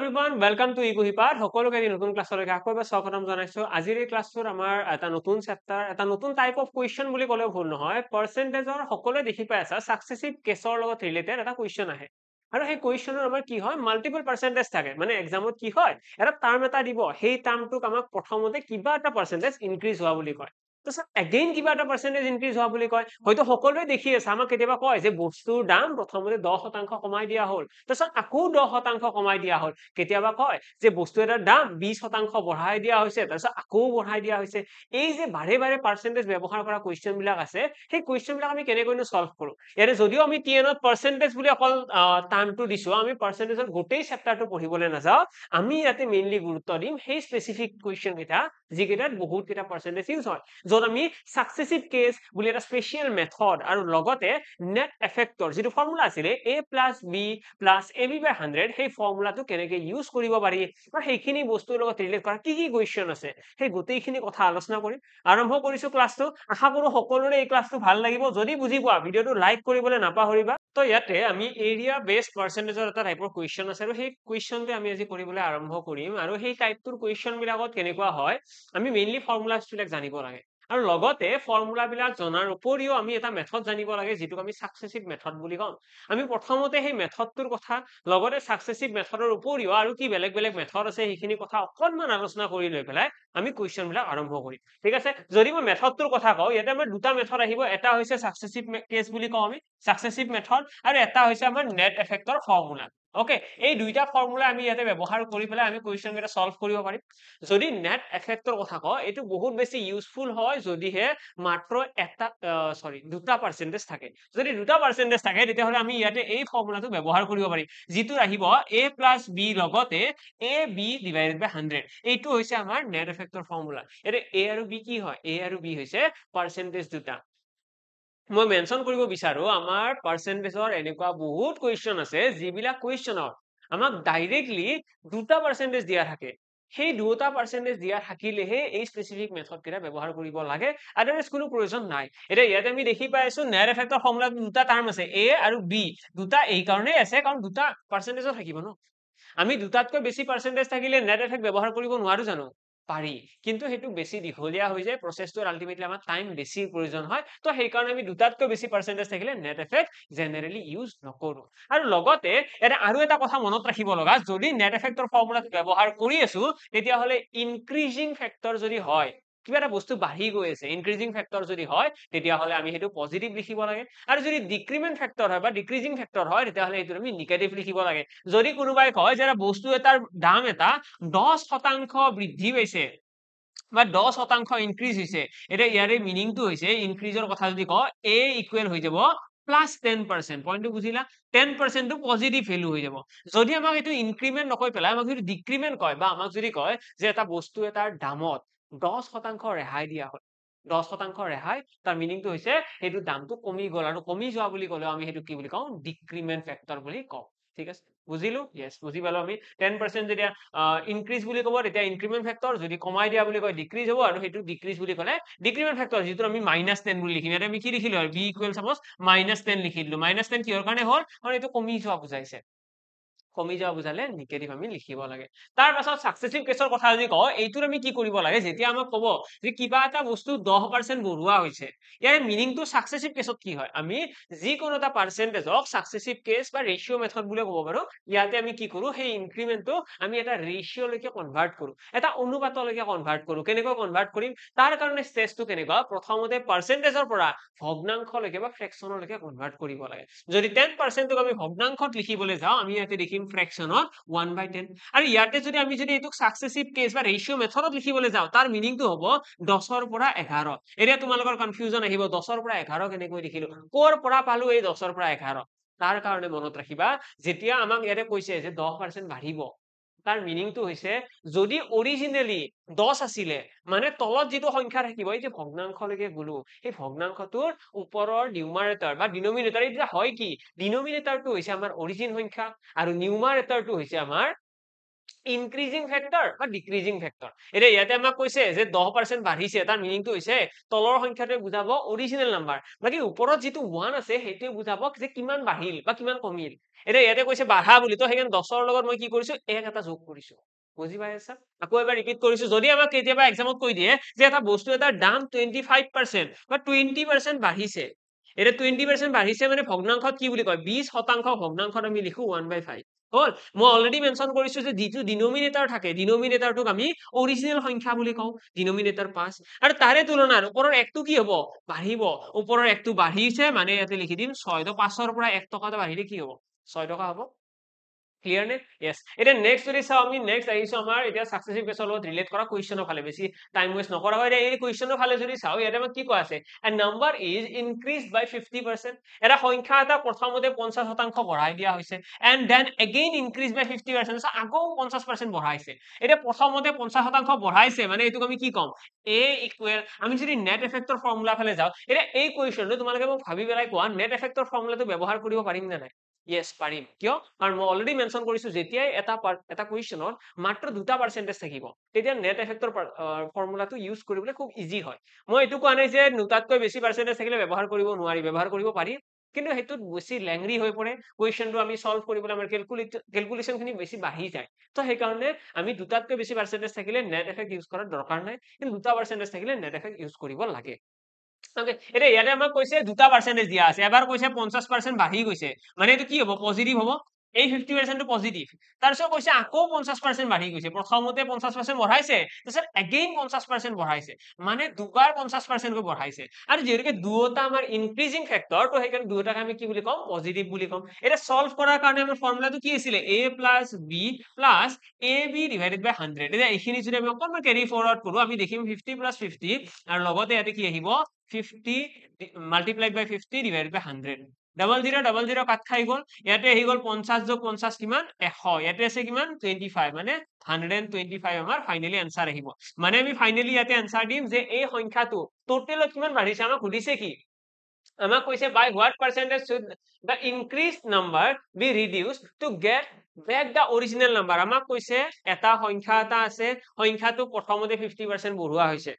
everyone, welcome to ইকুহিপাত সকলোকে এই নতুন ক্লাছলৈকে আকৌ এবাৰ স্বাগতম জনাইছো। আজিৰ এই ক্লাছটোত আমাৰ এটা নতুন চেপ্টাৰ, এটা নতুন টাইপ অফ কুৱেশ্যন বুলি ক'লেও ভুল নহয়। পাৰ্চেন্টেজৰ সকলোৱে দেখি পাই আছা সাকসেসিভ কেছৰ লগত ৰিলেটেড এটা কুৱেশ্যন আহে। আৰু সেই কুৱেশ্যনৰ আমাৰ কি হয় মাল্টিপল পাৰ্চেন্টেজ থাকে। মানে এক্সামত কি হয় এটা টাৰ্ম এটা দিব, সেই টাৰ্মটোক আমাক প্ৰথমতে কিবা এটা পাৰ্চেন্টেজ ইনক্ৰিজ হোৱা বুলি কয়। তাৰপিছত এগেইন কিবা এটা পাৰ্চেন্টেজ ইনক্ৰিজ হোৱা বুলি কয়। হয়তো সকলোৱে দেখি আছে, আমাক কেতিয়াবা কয় যে বস্তুৰ দাম প্ৰথমতে 10% কমাই দিয়া হ'ল, তাৰপিছত আকৌ 10% কমাই দিয়া হ'ল। কেতিয়াবা কয় যে বস্তু এটাৰ দাম 20% বঢ়াই দিয়া হৈছে, তাৰপিছত আকৌ বঢ়াই দিয়া হৈছে। এই যে বাৰে বাৰে পাৰ্চেন্টেজ ব্যৱহাৰ কৰা কুৱেশ্যন বিলাক আছে, সেই কুৱেশ্যন বিলাক আমি কেনেকৈনো সলভ কৰো। ইয়াতে যদিও আমি টিএনত পাৰ্চেন্টেজ বুলি অকল টাৰ্মটো দিছো, আমি পাৰ্চেন্টেজৰ গোটেই চেপ্টাৰটো পঢ়িবলৈ নাযাওঁ। আমি ইয়াতে মেইনলি গুৰুত্ব দিম সেই স্পেচিফিক কুৱেশ্যন কেইটা, যিকেইটাত বহুত কেইটা পাৰ্চেন্টেজ ইউজ হয়, য'ত আমি সাকসেসিভ কেছ বুলি এটা স্পেচিয়েল মেথড আৰু লগতে নেট এফেক্টৰ যিটো ফৰ্মুলা আছিলে a plus B plus ab by 100, সেই ফৰ্মুলাটো কেনেকে ইউজ কৰিব পাৰি বা সেইখিনি বস্তুৰ লগত ৰিলেট কৰা কি কি কুৱেশ্যন আছে, সেই গোটেইখিনি কথা আলোচনা কৰিম। আৰম্ভ কৰিছো ক্লাছটো। আশা কৰো সকলোৰে এই ক্লাছটো ভাল লাগিব। যদি বুজি পোৱা ভিডিঅ'টো লাইক কৰিবলৈ নাপাহৰিবা। তো ইয়াতে আমি এৰিয়া বেসড পাৰ্চেন্টেজৰ এটা টাইপৰ কুৱেশ্যন আছে আৰু সেই কুৱেশ্যনটো আমি আজি কৰিবলৈ আৰম্ভ কৰিম। আৰু সেই টাইপটোৰ কুৱেশ্যন বিলাকত কেনেকুৱা হয়, আমি মেইনলি ফৰ্মুলাছ বিলাক জানিব লাগে। আৰু লগতে ফৰ্মুলা বিলাক জনাৰ উপৰিও আমি এটা মেথড জানিব লাগে, যিটোক আমি সাকসেসিভ মেথড বুলি কওঁ। আমি প্ৰথমতে সেই মেথডটোৰ কথা, লগতে সাকসেসিভ মেথডৰ উপৰিও আৰু কি বেলেগ বেলেগ মেথড আছে সেইখিনি কথা অকনমান আলোচনা কৰি লৈ পেলাই আমি কুৱেশ্যন বিলাক আৰম্ভ কৰিম। ঠিক আছে, যদি মই মেথডটোৰ কথা কওঁ, ইয়াতে আমাৰ দুটা মেথড আহিব। এটা হৈছে সাকসেসিভ কেছ বুলি কওঁ আমি, সাকসেসিভ মেথড, আৰু এটা হৈছে আমাৰ নেট এফেক্টৰ ফৰ্মুলা। ওকে, এই দুইটা ফৰ্মুলা আমি ইয়াতে ব্যৱহাৰ কৰি পেলাই আমি কুৱেশ্যন কেইটা সলভ কৰিব পাৰিম। যদি নেট এফেক্টৰ কথা কওঁ, এইটো বহুত বেছি ইউজফুল হয় যদিহে মাত্ৰ এটা দুটা পাৰ্চেন্টেজ থাকে। যদি দুটা পাৰ্চেন্টেজ থাকে তেতিয়াহ'লে আমি ইয়াতে এই ফৰ্মুলাটো ব্যৱহাৰ কৰিব পাৰিম, যিটো আহিব a প্লাছ b লগতে ab ডিভাইডেড বাই 100। এইটো হৈছে আমাৰ নেট এফেক্টৰ ফৰ্মুলা। এতিয়া a আৰু b কি হয়? a আৰু b হৈছে পাৰ্চেন্টেজ দুটা। মই মেনশন কৰিব বিচাৰো, আমাৰ পাৰ্চেন্টেজৰ এনেকুৱা বহুত কুৱেশ্যন আছে যিবিলাক কুৱেশ্যনত আমাক ডাইৰেক্টলি দুটা পাৰ্চেন্টেজ দিয়া থাকে। সেই দুটা পাৰ্চেন্টেজ দিয়া থাকিলেহে এই স্পেচিফিক মেথড কেইটা ব্যৱহাৰ কৰিব লাগে, আদাৰৱাইজ কোনো প্ৰয়োজন নাই। এতিয়া ইয়াতে আমি দেখি পাই আছো নেট এফেক্টৰ ফৰ্মুলাত দুটা টাৰ্ম আছে, a আৰু b। দুটা এই কাৰণেই আছে কাৰণ দুটা পাৰ্চেন্টেজৰ থাকিব ন। আমি দুটাতকৈ বেছি পাৰ্চেন্টেজ থাকিলে নেট এফেক্ট ব্যৱহাৰ কৰিব নোৱাৰো জানো? পাৰি, কিন্তু সেইটো বেছি দীঘলীয়া হৈ যায়, প্ৰচেছটোৰ আলটিমেটলি আমাৰ টাইম বেছি প্ৰয়োজন হয়। তো সেইকাৰণে আমি দুটাতকৈ বেছি পাৰ্চেন্টেজ থাকিলে নেট এফেক্ট জেনেৰেলি ইউজ নকৰো। আৰু লগতে এটা আৰু এটা কথা মনত ৰাখিব লগা, যদি নেট এফেক্টৰ ফৰ্মুলাটো ব্যৱহাৰ কৰি আছো তেতিয়াহ'লে ইনক্ৰিজিং ফেক্টৰ যদি হয়, কিবা এটা বস্তু বাঢ়ি গৈ আছে, ইনক্ৰিজিং ফেক্টৰ যদি হয় তেতিয়াহ'লে আমি সেইটো পজিটিভ লিখিব লাগে। আৰু যদি ডিক্ৰিমেন্ট ফেক্টৰ হয় বা ডিক্ৰিজিং ফেক্টৰ হয় তেতিয়াহ'লে এইটো আমি নিগেটিভ লিখিব লাগে। যদি কোনোবাই কয় যে বস্তু এটাৰ দাম এটা 10% বৃদ্ধি পাইছে বা 10% ইনক্ৰিজ হৈছে, এতিয়া ইয়াৰে মিনিংটো হৈছে ইনক্ৰিজৰ কথা যদি কওঁ, a ইকুৱেল হৈ যাব +10%। পইণ্টটো বুজিলা? 10% টো পজিটিভ ভেলু হৈ যাব। যদি আমাক এইটো ইনক্ৰিমেন্ট নকৈ পেলাই আমাক যদি ডিক্ৰিমেন্ট কয়, বা আমাক যদি কয় যে এটা বস্তু এটাৰ দামত 10% ৰেহাই দিয়া হয়, 10% ৰেহাই, তাৰ মিনিংটো হৈছে সেইটো দামটো কমি গ'ল। আৰু কমি যোৱা বুলি ক'লেও আমি সেইটো কি বুলি কওঁ? ডিক্ৰিমেন্ট ফেক্টৰ বুলি কওঁ। ঠিক আছে, বুজিলো? ইয়েছ, বুজি পালো আমি। 10% যেতিয়া ইনক্ৰিজ বুলি ক'ব তেতিয়া ইনক্ৰিমেন্ট ফেক্টৰ, যদি কমাই দিয়া বুলি কয় ডিক্ৰিজ হ'ব, আৰু সেইটো ডিক্ৰিজ বুলি ক'লে ডিক্ৰিমেন্ট ফেক্টৰ, যিটো আমি -10 বুলি লিখিম। ইয়াতে আমি কি লিখিলো আৰু b ইকুৱেল সাপোজ -10 লিখি দিলো। -10 কিহৰ কাৰণে হ'ল? কাৰণ এইটো কমি যোৱা বুজাইছে। কমি যোৱা বুজালে নিগেটিভ আমি লিখিব লাগে। তাৰ পাছত সাকসেসিভ কেছৰ কথা যদি কওঁ, এইটোৰ আমি কি কৰিব লাগে, যেতিয়া আমাক ক'ব যে কিবা এটা বস্তু 10% বঢ়োৱা হৈছে, ইয়াৰ মিনিংটো সাকসেসিভ কেছত কি হয়, আমি যিকোনো এটা পাৰ্চেন্টেজক সাকসেসিভ কেছ বা ৰেশিও মেথড বুলি ক'ব পাৰো। ইয়াতে আমি কি কৰো, সেই ইনক্ৰিমেন্টটো আমি এটা ৰেশিও লৈকে কনভাৰ্ট কৰো, এটা অনুপাতলৈকে কনভাৰ্ট কৰো। কেনেকৈ কনভাৰ্ট কৰিম, তাৰ কাৰণে ষ্টেজটো কেনেকুৱা, প্ৰথমতে পাৰ্চেন্টেজৰ পৰা ভগ্নাংশলৈকে বা ফ্ৰেকশনলৈকে কনভাৰ্ট কৰিব লাগে। যদি 10%ক আমি ভগ্নাংশত লিখিবলৈ যাওঁ, আমি ইয়াতে লিখিম ফ্ৰেকশনত 1/10। আৰু ইয়াতে যদি আমি এইটোক সাকসেসিভ কেছ বা ৰেশিও মেথডত লিখিবলৈ যাওঁ, তাৰ মিনিংটো হ'ব 10ৰ পৰা 11। এতিয়া তোমালোকৰ কনফিউজন আহিব, 10ৰ পৰা 11 কেনেকৈ লিখিলো, ক'ৰ পৰা পালো এই 10ৰ পৰা 11? তাৰ কাৰণে মনত ৰাখিবা, যেতিয়া আমাক ইয়াতে কৈছে যে 10% বাঢ়িব, তাৰ মিনিংটো হৈছে যদি অৰিজিনেলি 10 আছিলে, মানে তলত যিটো সংখ্যা থাকিব, এই যে ভগ্নাংশলৈকে গলো, সেই ভগ্নাংশটোৰ ওপৰৰ নিউমাৰেটৰ বা ডিনমিনেটৰ, এতিয়া হয় কি, ডিনমিনেটৰটো হৈছে আমাৰ অৰিজিন সংখ্যা আৰু নিউমাৰেটৰটো হৈছে আমাৰ ইনক্ৰিজিং ফেক্টৰ বা ডিক্ৰিজিং ফেক্টৰ এতিয়া ইয়াতে আমাক কৈছে যে 10% বাঢ়িছে তাৰ মিনিংটো হৈছে তলৰ সংখ্যাটোৱে বুজাব অৰিজিনেল নাম্বাৰ বাকি ওপৰত যিটো 1 আছে সেইটোৱে বুজাব যে কিমান বাঢ়িল বা কিমান কমিল এতিয়া ইয়াতে কৈছে বাঢ়া বুলি তো সেইকাৰণে 10ৰ লগত মই কি কৰিছো 1 এটা যোগ কৰিছো বুজি পাই আছা আকৌ এবাৰ ৰিপিট কৰিছো যদি আমাক কেতিয়াবা এক্সামত কৈ দিয়ে যে এটা বস্তু এটাৰ দাম 25% বা 20% বাঢ়িছে এটা 20% বাঢ়িছে মানে ভগ্নাংশত কি বুলি কয় 20% ভগ্নাংশত আমি লিখো 1/5 হল মই অলৰেডি মেনশন কৰিছো যে যিটো ডিনোমিনেটৰ থাকে ডিনোমিনেটৰটোক আমি অৰিজিনেল সংখ্যা বুলি কওঁ ডিনোমিনেটৰ 5 আৰু তাৰে তুলনাত ওপৰৰ একটো কি হ'ব বাঢ়িব ওপৰৰ একটো বাঢ়িছে মানে ইয়াতে লিখি দিম 6 তো 5ৰ পৰা 1 টকা বাঢ়িলে কি হ'ব 6 টকা হ'ব ক্লিয়াৰ নে yes এটা নেক্সট যদি চাও আমি নেক্সট আহিছো আমাৰ এটা সাকসেসিভ কেছৰ লগত ৰিলেট কৰা কোৱেশ্চনৰ ফালে বেছি টাইম ওয়েস্ট নকৰা হয় এই কোৱেশ্চনৰ ফালে যদি চাও ইয়াতে আমাক কি কোৱা আছে a number is increased by 50% এটা সংখ্যা এটা প্ৰথমতে 50% বঢ়াই দিয়া হৈছে and then again increased by 50% আকৌ 50% বঢ়াইছে এটা প্ৰথমতে 50% বঢ়াইছে মানে এটোক আমি কি কম a ইকুৱেল আমি যদি নেট ইফেক্টৰ ফৰ্মুলা ফালে যাও এটা এই কোৱেশ্চনটো তোমালোকে মোক ভাবি পেলাই কোৱা নেট ইফেক্টৰ ফৰ্মুলাটো ব্যৱহাৰ কৰিব পাৰিম নে নাই yes পাৰিম কিয় কাৰণ মই অলৰেডি মেনশন কৰিছো যেতিয়াই এটা কোৱেশ্চনত মাত্ৰ দুটা পাৰ্চেন্টেজ থাকিব তেতিয়া নেট ইফেক্টৰ ফৰ্মুলাটো ইউজ কৰিবলৈ খুব ইজি হয় মই এটো কোৱা নাই যে দুটাতকৈ বেছি পাৰ্চেন্টেজ থাকিলে ব্যৱহাৰ কৰিব নোৱাৰি ব্যৱহাৰ কৰিব পাৰি কিন্তু হেতুত বেছি লেংৰি হৈ পৰে কোৱেশ্চনটো আমি সলভ কৰিবলৈ আমাৰ ক্যালকুলেশন খিনি বেছি বাঢ়ি যায় তো সেই কাৰণে আমি দুটাতকৈ বেছি পাৰ্চেন্টেজ থাকিলে নেট ইফেক্ট ইউজ কৰাৰ দৰকাৰ নাই কিন্তু দুটা পাৰ্চেন্টেজ থাকিলে নেট ইফেক্ট ইউজ কৰিব লাগে ওকে এটা ইয়াতে আমাক কৈছে দুটা পাৰ্চেন্টেজ দিয়া আছে এবাৰ কৈছে 50% বাঢ়ি গৈছে মানে এটো কি হ'ব পজিটিভ হ'ব এই 50% টো পজিটিভ তাৰপিছত কৈছে আকৌ 50% বাঢ়ি গৈছে প্ৰথমতে 50% বঢ়াইছে তাৰপিছত এগেইন 50% বঢ়াইছে মানে দুবাৰ 50% কৈ বঢ়াইছে আৰু যেহেতুকে দুটা আমাৰ ইনক্ৰিজিং ফেক্টৰ তো সেইকাৰণে দুটাকে আমি কি বুলি কম পজিটিভ বুলি কম এটা সলভ কৰাৰ কাৰণে আমাৰ ফৰ্মুলাটো কি আছিল a + b + ab / 100 এতিয়া এইখিনি যদি আমি অকনমান ক্যাৰি ফৰৱাৰ্ড কৰো আমি দেখিম 50 + 50 আৰু লগতে ইয়াতে কি আহিব 50 multiplied by 50 divided by 100 double zero কাট খাই গল ইয়াতে আহি গল 50 যোগ 50 কিমান 100 ইয়াতে আছে কিমান 25 মানে 125 আমাৰ ফাইনালি আনসার আহিব মানে আমি ফাইনালি ইয়াতে আনসার দিম যে এই সংখ্যাটো টোটালত কিমান বাঢ়িছে আমাক সুধিছে কি আমাক কৈছে by what percentage should the increased number be reduced to get back the original number আমাক কৈছে এটা সংখ্যা এটা আছে সংখ্যাটো প্ৰথমতে 50% বঢ়োৱা হৈছে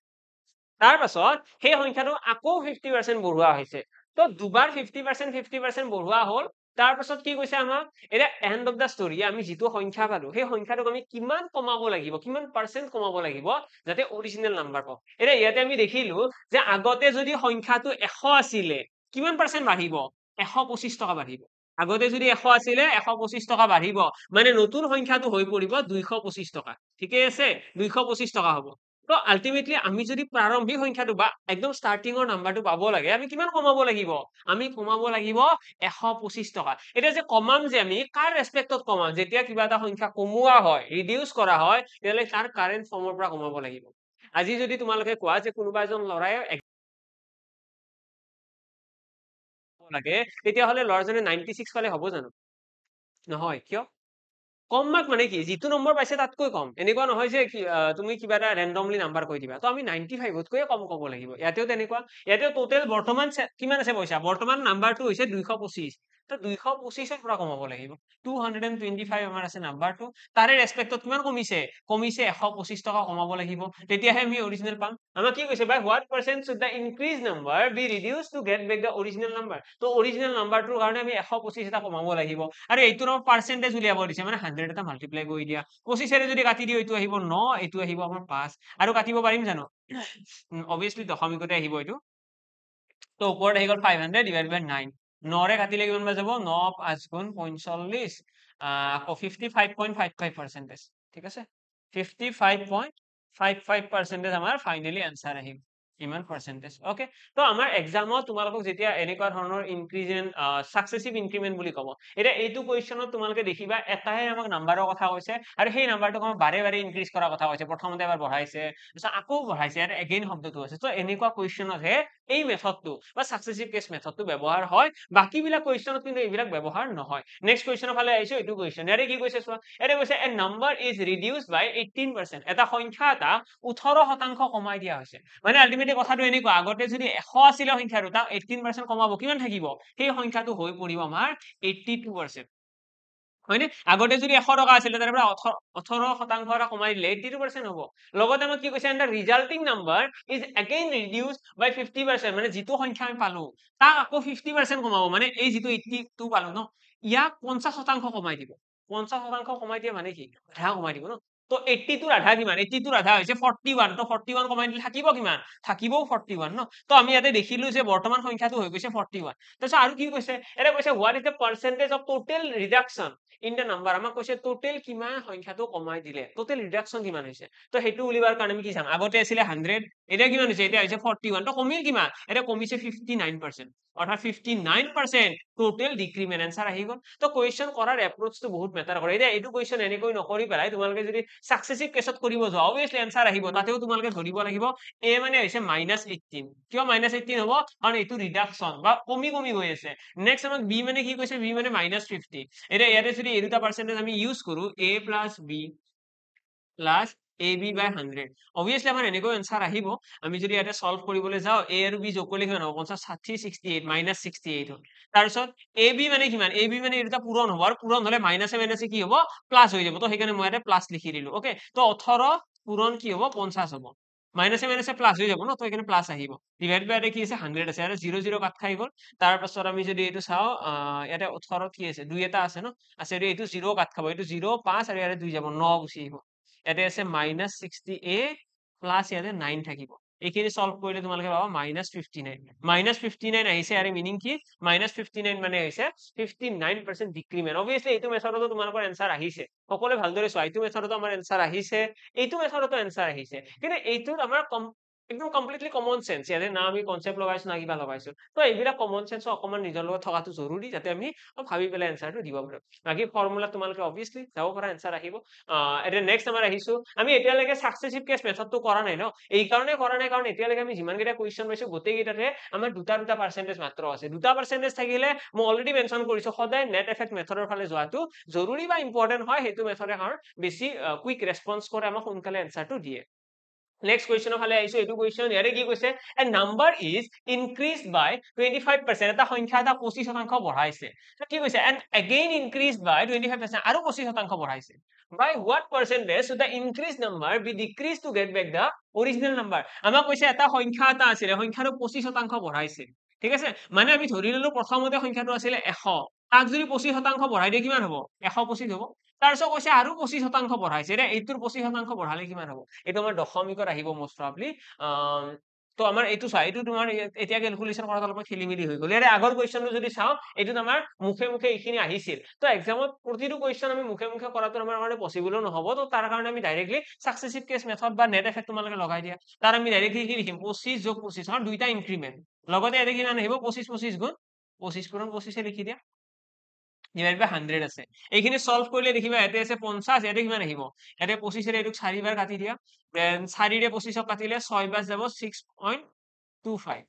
তাৰ পাছত সেই সংখ্যাটো আকৌ 50% বঢ়োৱা হৈছে তো দুবাৰ 50% বঢ়োৱা হ'ল তাৰ পাছত কি কৈছে আমাক এটা এন্ড অফ দা ষ্টৰী আমি যিটো সংখ্যা পালো সেই সংখ্যাটোক আমি কিমান কমাব লাগিব কিমান পাৰ্চেন্ট কমাব লাগিব যাতে অৰিজিনেল নাম্বাৰ পাও এটা ইয়াতে আমি দেখিলো যে আগতে যদি সংখ্যাটো 100 আছিলে কিমান পাৰ্চেন্ট বাঢ়িব 125 টকা বাঢ়িব আগতে যদি 100 আছিলে 125 টকা বাঢ়িব মানে নতুন সংখ্যাটো হৈ পৰিব 225 টকা ঠিকে আছে 225 টকা হ'ব তো আলটিমেটলি আমি যদি প্ৰাৰম্ভিক সংখ্যাটো বা একদম ষ্টাৰ্টিংৰ নাম্বাৰটো পাব লাগে আমি কিমান কমাব লাগিব আমি কমাব লাগিব 125 টকা এটা যে কমাম যে আমি কাৰ ৰেসপেক্টত কমাম যেতিয়া কিবা এটা সংখ্যা কমোৱা হয় ৰিডিউস কৰা হয় তেলে তাৰ কাৰেন্ট ফৰ্মৰ পৰা কমাব লাগিব আজি যদি তোমালোকে কোৱা যে কোনোবা এজন লৰাই লাগে তেতিয়া হলে লৰাজনে 96 পালে হ'ব জানো নহয় কিয় কম মাৰ্ক মানে কি যিটো নম্বৰ পাইছে তাতকৈ কম এনেকুৱা নহয় যে তুমি কিবা এটা ৰেন্ডমলি নাম্বাৰ কৈ দিবা তো আমি 95 তকৈ কম ক'ব লাগিব ইয়াতেও তেনেকুৱা ইয়াতেও টোটেল বৰ্তমান কিমান আছে পইচা বৰ্তমান নাম্বাৰটো হৈছে 225 তো 225 ৰ পৰা কমাব লাগিব 225 আমাৰ আছে নাম্বাৰটো তাৰে ৰেসপেক্টত কিমান কমিছে কমিছে 125 টকা কমাব লাগিব তেতিয়াহে আমি অৰিজিনেল পাম আমাক কি কৈছে by what percent should the increase number be reduced to get back the original number তো অৰিজিনেল নাম্বাৰটোৰ কাৰণে আমি 125 এটা কমাব লাগিব আৰু এইটোৰ পাৰ্চেন্টেজ উলিয়াব দিছে মানে 100 এটা মাল্টিপ্লাই কৰি দিয়া 25 এৰে যদি কাটি দিও এইটো আহিব 9 এইটো আহিব আমাৰ 5 আৰু কাটিব পাৰিম জানো obviously দশমিকতে আহিব এইটো তো ওপৰত আহি গল 500 divided by 9 9 ৰে কাটিলে কিমান বাৰ যাব 9 5 গুণ 45 আকৌ 55.55% ঠিক আছে 55.55% আমাৰ ফাইনালি আনসাৰ আহিব ইমান পাৰ্সেন্টেজ ওকে তো আমাৰ এক্সামত তোমালোকক যেতিয়া এনেকুৱা ধৰণৰ ইনক্ৰিজেন্ট সাকসেসিভ ইনক্ৰিমেন্ট বুলি কব এটা এইটো কোৱেশ্চনত তোমালোকে দেখিবা এটাহে আমাক নাম্বাৰৰ কথা কৈছে আৰু সেই নাম্বাৰটোক আমাক বাৰে বাৰে ইনক্ৰিজ কৰাৰ কথা কৈছে প্ৰথমতে এবাৰ বঢ়াইছে তাৰপিছত আকৌ বঢ়াইছে আৰু এগেইন শব্দটো আছে তো এনেকুৱা কোৱেশ্চনত হে এই মেথডটো বা সাকসেসিভ কেস মেথডটো ব্যৱহাৰ হয় বাকি বিলাক কোৱেশ্চনত কিন্তু এইবিলাক ব্যৱহাৰ নহয় নেক্সট কোৱেশ্চনৰ ফালে আহিছো এইটো কোৱেশ্চন ইয়াৰে কি কৈছে চোৱা ইয়াৰে কৈছে এ নাম্বাৰ ইজ ৰিডিউসড বাই 18% এটা সংখ্যা এটা 18% কমাই দিয়া হৈছে মানে আলটিমেটলি কথাটো এনেকুৱা আগতে যদি 100 আছিলে সংখ্যাটো তাক 18% কমাব কিমান থাকিব সেই সংখ্যাটো হৈ পৰিব আমাৰ 82% হয়নে আগতে যদি 100 টকা আছিল তাৰ পৰা 18% এটা কমাই দিলে 82% হ'ব লগতে আমাক কি কৈছে the resulting number is again reduced by 50% মানে যিটো সংখ্যা আমি পালো তাক আকৌ 50% কমাব মানে এই যিটো 82 পালো ন ইয়াক 50% কমাই দিব 50% কমাই দিয়া মানে কি আধা কমাই দিব ন তো 82 আধা কিমান 82 আধা হৈছে 41 তো 41 কমাই দিলে থাকিব কিমান থাকিবও 41 ন তো আমি ইয়াতে দেখিলো যে বৰ্তমান সংখ্যাটো হৈ গৈছে 41 তাৰপিছত আৰু কি কৈছে এটা কৈছে what is the percentage of total reduction in the number আমাক কৈছে total কিমান সংখ্যাটো কমাই দিলে total reduction কিমান হৈছে তো হেতু উলিবার কাৰণে আমি কি চাম আগতে আছিল 100 এটা কিমান হৈছে এটা হৈছে 41 তো কমিল কিমান এটা কমিছে 59% অৰ্থাৎ 59% total decrement answer আহি গল তো কোৱেশ্চন কৰাৰ এপ্ৰোচ টো বহুত মেটাৰ কৰে এতিয়া এইটো কোৱেশ্চন এনেকৈ নকৰি পেলাই তোমালোকে যদি সাকসেসিভ কেছত কৰিব যোৱা অবভিয়াসলি আনসাৰ আহিব তাতেও তোমালোকে ধৰিব লাগিব a মানে হৈছে -18 কিয় -18 হ'ব কাৰণ এইটো ৰিডাকচন বা কমি কমি গৈ আছে নেক্সট আমাক b মানে কি কৈছে b মানে -50 এটা ইয়াতে যদি এই দুটা পার্সেন্টেজ আমি ইউজ কৰো a + b plus ab by 100 obviously আমাৰ এনেকৈ আনসাৰ আহিব আমি যদি ইয়াতে সলভ কৰিবলৈ যাও a আৰু b যোগ কৰিলে কিমান হ'ব 50 60 68 -68 হ'ল তাৰপিছত ab মানে কিমান ab মানে এই দুটা পূৰণ হ'ব আৰু পূৰণ হলে মাইনাসে মাইনাসে কি হ'ব প্লাস হৈ যাব তো সেইকাৰণে মই ইয়াতে প্লাস লিখি দিলো ওকে তো 18 পূৰণ কি হ'ব 50 হ'ব মাইনাসে মাইনাসে প্লাস হৈ যাব ন তো এখানে প্লাস আহিব ডিভাইড বাই কি আছে 100 আছে আৰু 0 0 কাট খাই গল তাৰ পাছত আমি যদি এইটো চাও ইয়াতে 18 কি আছে 2 এটা আছে ন আছে এইটো 0 কাট খাব এইটো 0 5 আৰু ইয়াতে 2 যাব 9 গুচি আহিব ইয়াতে আছে -60a প্লাস ইয়াতে 9 থাকিব এইখিনি সলভ কৰিলে তোমালোকে পাবা -59 -59 আহিছে আৰু মিনিং কি -59 মানে হৈছে 59% ডিক্ৰিমেন্ট অবভিয়াসলি এইটো মেথডতো তোমালোকৰ আনসাৰ আহিছে সকলোৱে ভালদৰে চোৱা এইটো মেথডতো আমাৰ আনসাৰ আহিছে এইটো মেথডতো আনসাৰ আহিছে কিন্তু এইটোত আমাৰ একদম কমপ্লিটলি কমন সেন্স ইয়াতে না আমি কনসেপ্ট লগাইছো না কিবা লগাইছো তো এইবিলাক কমন সেন্স অকমান নিজৰ লগত থকাটো জৰুৰী যাতে আমি ভাবি পেলাই আনসাৰটো দিব পাৰো বাকি ফৰ্মুলা তোমালোকে অবভিয়াসলি যাব পৰা আনসাৰ আহিব এটা নেক্সট আমাৰ আহিছো আমি এতিয়ালৈকে সাকসেসিভ কেস মেথডটো কৰা নাই ন এই কাৰণে কৰা নাই কাৰণ এতিয়ালৈকে আমি যিমান কেইটা কোৱেশ্চন পাইছো গোটেই কেইটাতে আমাৰ দুটা পাৰ্সেন্টেজ মাত্ৰ আছে দুটা পাৰ্সেন্টেজ থাকিলে মই অলৰেডি মেনশন কৰিছো সদায় নেট এফেক্ট মেথডৰ ফালে যোৱাটো জৰুৰী বা ইম্পৰ্টেন্ট হয় সেইটো মেথডে কাৰণ বেছি কুইক ৰেসপন্স কৰে আমাক সোনকালে আনসাৰটো দিয়ে Next question ফালে আইছো এটো question ইয়াৰে কি কৈছে a number is increased by 25% এটা সংখ্যা এটা 25% বঢ়াইছে তো কি কৈছে and again increased by 25% আৰু 25% বঢ়াইছে by what percentage should the increased number be decreased to get back the original number আমাক কৈছে এটা সংখ্যা এটা আছিল সংখ্যাটো 25% বঢ়াইছে ঠিক আছে মানে আমি ধৰি ললো প্ৰথমতে সংখ্যাটো আছিল 100 তাক যদি 25% বঢ়াই দিয়ে কিমান হ'ব 125 হ'ব তাৰপিছত কৈছে আৰু 25% বঢ়াইছে ৰে এইটোৰ 25% বঢ়ালে কিমান হ'ব এইটো আমাৰ দশমিকত আহিব মোস্ট প্ৰবাবলি তো আমাৰ এইটো চাই এইটো তোমাৰ এতিয়া ক্যালকুলেশন কৰাত অলপ খেলিমেলি হৈ গ'ল ইয়াৰে আগৰ কোৱেশ্চনটো যদি চাও এইটোত আমাৰ মুখে মুখে এইখিনি আহিছিল তো এক্সামত প্ৰতিটো কোৱেশ্চন আমি মুখে মুখে কৰাটো আমাৰ কাৰণে পসিবল নহব তো তাৰ কাৰণে আমি ডাইৰেক্টলি সাকসেসিভ কেস মেথড বা নেট এফেক্ট তোমালোকে লগাই দিয়া তাৰ আমি ডাইৰেক্টলি কি লিখিম 25 যোগ 25 হৰ দুইটা ইনক্ৰিমেন্ট লগতে এতে কিমান আহিব 25 25 গুণ 25 পূৰণ 25 এ লিখি দিয়া ডিভাইড বাই 100 আছে এইখিনি সলভ কৰিলে দেখিবা ইয়াতে আছে 50 ইয়াতে কিমান আহিব ইয়াতে 25 এৰে এইটোক 4 বাৰ কাটি দিয়া দেন 4 ৰে 25 ক কাটিলে 6 বাৰ যাব 6.25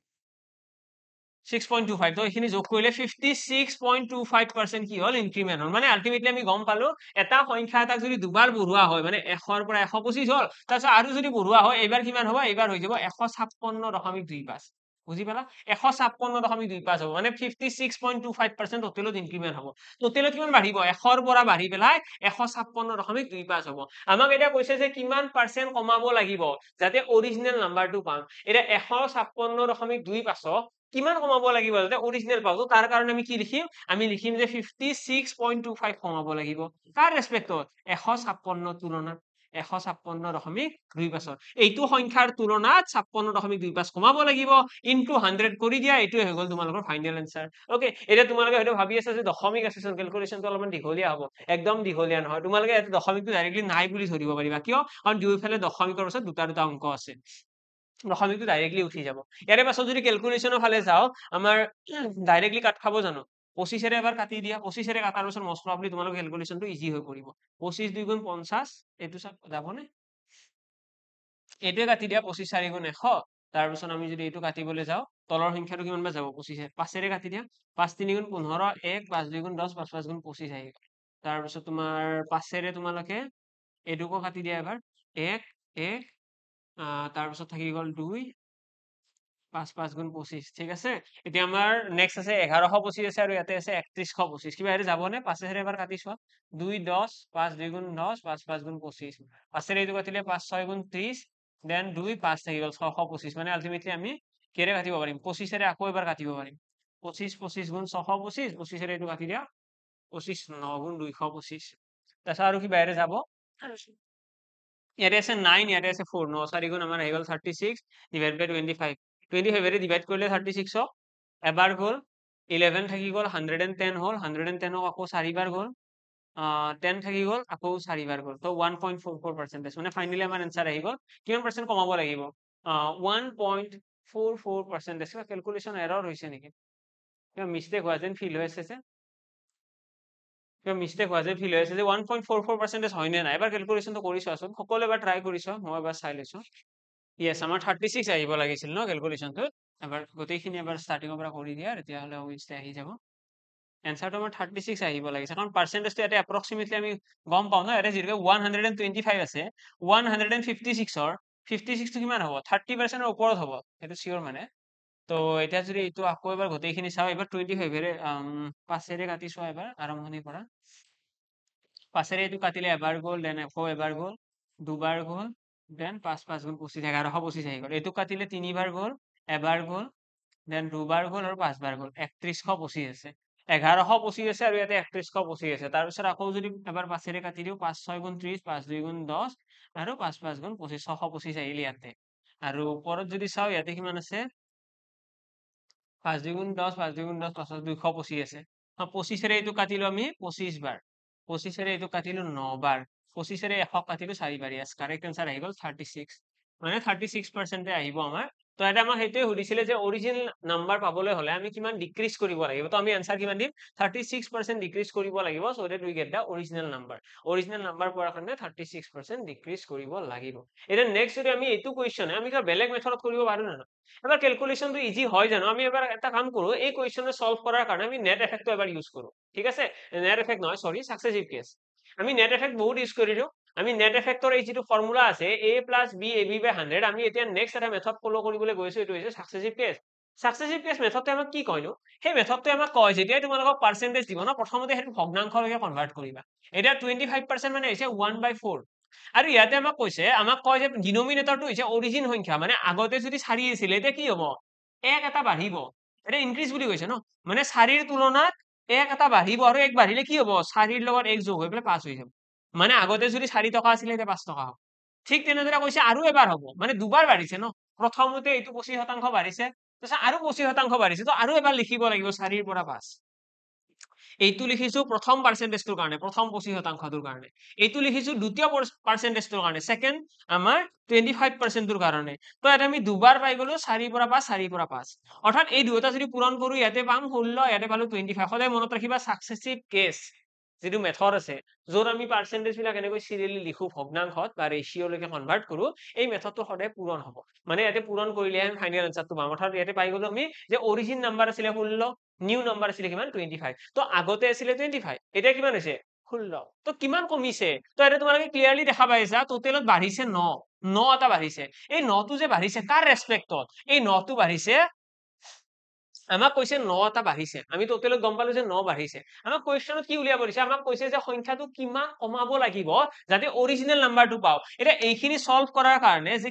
6.25 তো এইখিনি যোগ কৰিলে 56.25% কি হল ইনক্ৰিমেন্ট হল মানে আলটিমেটলি আমি গম পালো এটা সংখ্যা এটাক যদি দুবাৰ বঢ়োৱা হয় মানে 100 ৰ পৰা 125 হল তাৰপিছত আৰু যদি বঢ়োৱা হয় এইবাৰ কিমান হ'ব এইবাৰ হৈ যাব 156.25 বুজি পালা 156.25 হ'ব মানে 56.25% টোটেলত ইনক্ৰিমেন্ট হ'ব টোটেলত কিমান বাঢ়িব 100 ৰ পৰা বাঢ়ি পেলাই 156.25 হ'ব আমাক এটা কৈছে যে কিমান পার্সেন্ট কমাব লাগিব যাতে অৰিজিনাল নাম্বাৰটো পাম এটা 156.25 কিমান কমাব লাগিব যাতে অৰিজিনাল পাও তাৰ কাৰণে আমি কি লিখিম আমি লিখিম যে 56.25 কমাব লাগিব কাৰ ৰেসপেক্টত 156 তুলনাত 156.25 এইটো সংখ্যাৰ তুলনাত 56.25 কমাব লাগিব ইনটু 100 কৰি দিয়া এইটো হৈ গল তোমালোকৰ ফাইনাল আনসাৰ ওকে এটা তোমালোকে হয়তো ভাবি আছে যে দশমিক আছে ক্যালকুলেশনটো অলপমান দীঘলীয়া হ'ব একদম দীঘলীয়া নহয় তোমালোকে এটা দশমিকটো ডাইৰেক্টলি নাই বুলি ধৰিব পাৰিবা কিয় কাৰণ দুইফালে দশমিকৰ পাছত দুটা অংক আছে দশমিকটো ডাইৰেক্টলি উঠি যাব ইয়াৰে পাছত যদি ক্যালকুলেশনৰ ফালে যাও আমাৰ ডাইৰেক্টলি কাট খাব জানো 25 এৰে এবাৰ কাটি দিয়া 25 এৰে কাটাৰ পাছত মোস্ট প্ৰবাবলি তোমালোকৰ ক্যালকুলেশনটো ইজি হৈ পৰিব 25 2 গুণ 50 এইটো যাবনে এইটোৱে কাটি দিয়া 25 4 গুণ 100 তাৰ পিছত আমি যদি এইটো কাটিবলৈ যাও তলৰ সংখ্যাটো কিমান বা যাব 25 5 এৰে কাটি দিয়া 5 3 গুণ 15 1 5 2 গুণ 10 5 5 গুণ 25 আহি গল তাৰ পিছত তোমাৰ 5 এৰে তোমালোকে এইটোকো কাটি দিয়া এবাৰ 1 1 তাৰ পিছত থাকি গল 2 5 5 গুণ 25 ঠিক আছে এতিয়া আমাৰ নেক্সট আছে 1125 আছে আৰু ইয়াতে আছে 3125 কিবা হেৰি যাবনে 5 এৰে এবাৰ কাটি চোৱা 2 10 5 2 গুণ 10 5 5 গুণ 25 5 এৰে এইটো কাটিলে 5 6 গুণ 30 দেন 2 5 থাকি গ'ল 625 মানে আলটিমেটলি আমি কেৰে কাটিব পাৰিম 25 এৰে আকৌ এবাৰ কাটিব পাৰিম 25 25 গুণ 625 25 এৰে এইটো কাটি দিয়া 25 9 গুণ 225 তাৰপিছত আৰু কি বাহিৰে যাব ইয়াতে আছে 9 ইয়াতে আছে 4 9 4 গুণ আমাৰ আহি গ'ল 36 ডিভাইড বাই 25 25 এৰে ডিভাইড কৰিলে 36 এবাৰ গ'ল 11 থাকি গ'ল 110 হ'ল 110 আকৌ 4 বাৰ গ'ল 10 থাকি গ'ল আকৌ 4 বাৰ গ'ল তো 1.44% মানে ফাইনালি আমাৰ এনসাৰ আহি গ'ল কিমান পাৰ্চেন্ট কমাব লাগিব 1.44% ক্যালকুলেশন এৰৰ হৈছে নেকি কিবা মিস্টেক হোৱা যেন ফিল হৈ আছে যে কিবা মিস্টেক হোৱা যেন ফিল হৈ আছে যে 1.44% হয় নে নাই এবাৰ ক্যালকুলেশনটো কৰি চোৱাচোন সকলো এবাৰ ট্ৰাই কৰি চোৱা মই এবাৰ চাই লৈছো ইয়েস আমাৰ 36 আহিব লাগিছিল ন ক্যালকুলেশনটো এবাৰ গোটেইখিনি এবাৰ ষ্টাৰ্টিংৰ পৰা কৰি দিয়া তেতিয়াহ'লে অবভিয়াসলি আহি যাব এনসাৰটো আমাৰ 36 আহিব লাগিছে কাৰণ পাৰ্চেন্টেজটো ইয়াতে এপ্ৰক্সিমেটলি আমি গম পাওঁ ন ইয়াতে যেনেকৈ 125 আছে 156 ৰ 56 টো কিমান হ'ব 30% ৰ ওপৰত হ'ব সেইটো চিয়ৰ মানে তো এতিয়া যদি এইটো আকৌ এবাৰ গোটেইখিনি চাওঁ এবাৰ 25 এৰে 5 এৰে কাটি চোৱা এবাৰ আৰম্ভণিৰ পৰা 5 এৰে এইটো কাটিলে এবাৰ গ'ল দেন আকৌ এবাৰ গ'ল দুবাৰ গ'ল দেন 5 5 গুণ 25 1125 আহি গ'ল এইটো কাটিলে তিনিবাৰ গ'ল এবাৰ গ'ল দেন দুবাৰ গ'ল আৰু 5 বাৰ গ'ল 3125 আছে 1125 আছে আৰু ইয়াতে 3125 আছে তাৰপিছত আকৌ যদি এবাৰ 5 এৰে কাটি দিও 5 6 গুণ 30 5 2 গুণ 10 আৰু 5 5 গুণ 25 625 আহিল ইয়াতে আৰু ওপৰত যদি চাও ইয়াতে কিমান আছে 5 2 গুণ 10 5 2 গুণ 10 5 225 আছে 25 এৰে এইটো কাটিলো আমি 25 বাৰ 25 এৰে এইটো কাটিলো 9 বাৰ 25 এৰে 100 কাটিলো 4 বাৰ ইয়াস কাৰেক্ট আনসাৰ আহি গ'ল 36 মানে 36% আহিব আমাৰ তো এটা আমাক সেইটোৱে সুধিছিলে যে অৰিজিনেল নাম্বাৰ পাবলৈ হলে আমি কিমান ডিক্ৰিজ কৰিব লাগিব তো আমি আনসাৰ কিমান দিম 36% ডিক্ৰিজ কৰিব লাগিব so that we get da original number পোৱাৰ কাৰণে 36% ডিক্ৰিজ কৰিব লাগিব এটা নেক্সট যদি আমি এইটো কোৱেশ্চন আমি কিবা বেলেগ মেথডত কৰিব পাৰো না এবাৰ ক্যালকুলেশনটো ইজি হয় জানো আমি এবাৰ এটা কাম কৰো এই কোৱেশ্চনটো সলভ কৰাৰ কাৰণে আমি নেট এফেক্টটো এবাৰ ইউজ কৰো ঠিক আছে নেট এফেক্ট নহয় সৰি সাকসেসিভ কেস আমি নেট এফেক্ট বহুত ইউজ কৰিলো আমি নেট এফেক্টৰ এই যিটো ফৰ্মুলা আছে a + b ab / 100 আমি এতিয়া নেক্সট এটা মেথড ফলো কৰিবলৈ গৈছো এটো হৈছে সাকসেসিভ কেস মেথডটো আমাক কি কয়নো সেই মেথডটো আমাক কয় যেতিয়া তোমালোকক পাৰ্চেন্টেজ দিব ন প্ৰথমতে হেতু ভগ্নাংশলৈকে কনভাৰ্ট কৰিবা এটা 25% মানে হৈছে 1/4 আৰু ইয়াতে আমাক কৈছে আমাক কয় যে ডিনোমিনেটৰটো হৈছে অৰিজিন সংখ্যা মানে আগতে যদি 4 আছিল এতিয়া কি হ'ব এক এটা বাঢ়িব এটা ইনক্ৰিজ বুলি কৈছে ন মানে 4 ৰ তুলনাত এক এটা বাঢ়িব আৰু এক বাঢ়িলে কি হ'ব 4 ৰ লগত এক যোগ হৈ পেলাই 5 হৈ যাব মানে আগতে যদি 4 টকা আছিল এতিয়া 5 টকা হ'ব ঠিক তেনেদৰে কৈছে আৰু এবাৰ হ'ব মানে দুবাৰ বাঢ়িছে ন প্ৰথমতে এইটো 25% বাঢ়িছে তাৰপিছত আৰু 25% বাঢ়িছে তো আৰু এবাৰ লিখিব লাগিব 4 ৰ পৰা 5 এইটো লিখিছো প্ৰথম পাৰ্চেন্টেজটোৰ কাৰণে প্ৰথম 25%ৰ কাৰণে এইটো লিখিছো দ্বিতীয় পাৰ্চেন্টেজটোৰ কাৰণে সেকেন্ড আমাৰ 25%ৰ কাৰণে তো এটা আমি দুবাৰ পাই গলো 4 পৰা 5 4 পৰা 5 অৰ্থাৎ এই দুটা যদি পূৰণ কৰো ইয়াতে পাম 16 ইয়াতে পালো 25 সদায় মনত ৰাখিবা সাকসেসিভ কেস যেটো মেথড আছে য'ত আমি পাৰ্চেন্টেজ বিলাক এনেকৈ সিৰিয়ালি লিখো ভগ্নাংশত বা ৰেশিও লৈকে কনভাৰ্ট কৰো এই মেথডটো সদায় পূৰণ হ'ব মানে ইয়াতে পূৰণ কৰিলে আমি ফাইনাল আনসাৰটো পাম অৰ্থাৎ ইয়াতে পাই গলো আমি যে অৰিজিন নাম্বাৰ আছিলে 16 নিউ নাম্বাৰ আছিলে কিমান 25 তো আগতে আছিলে 25 এতিয়া কিমান হৈছে 16 তো কিমান কমিছে তো এটা তোমালোকে ক্লিয়াৰলি দেখা পাইছা টোটেলত বাঢ়িছে 9 এটা বাঢ়িছে এই 9 টো যে বাঢ়িছে কাৰ ৰেসপেক্টত এই 9 টো বাঢ়িছে আমাক কৈছে 9 এটা বাঢ়িছে আমি টোটেলত গম পালো যে 9 বাঢ়িছে আমাক কোৱেশ্চনত কি উলিয়াব দিছে আমাক কৈছে যে সংখ্যাটো কিমান কমাব লাগিব যাতে অৰিজিনেল নাম্বাৰটো পাও এটা এইখিনি সলভ কৰাৰ কাৰণে যে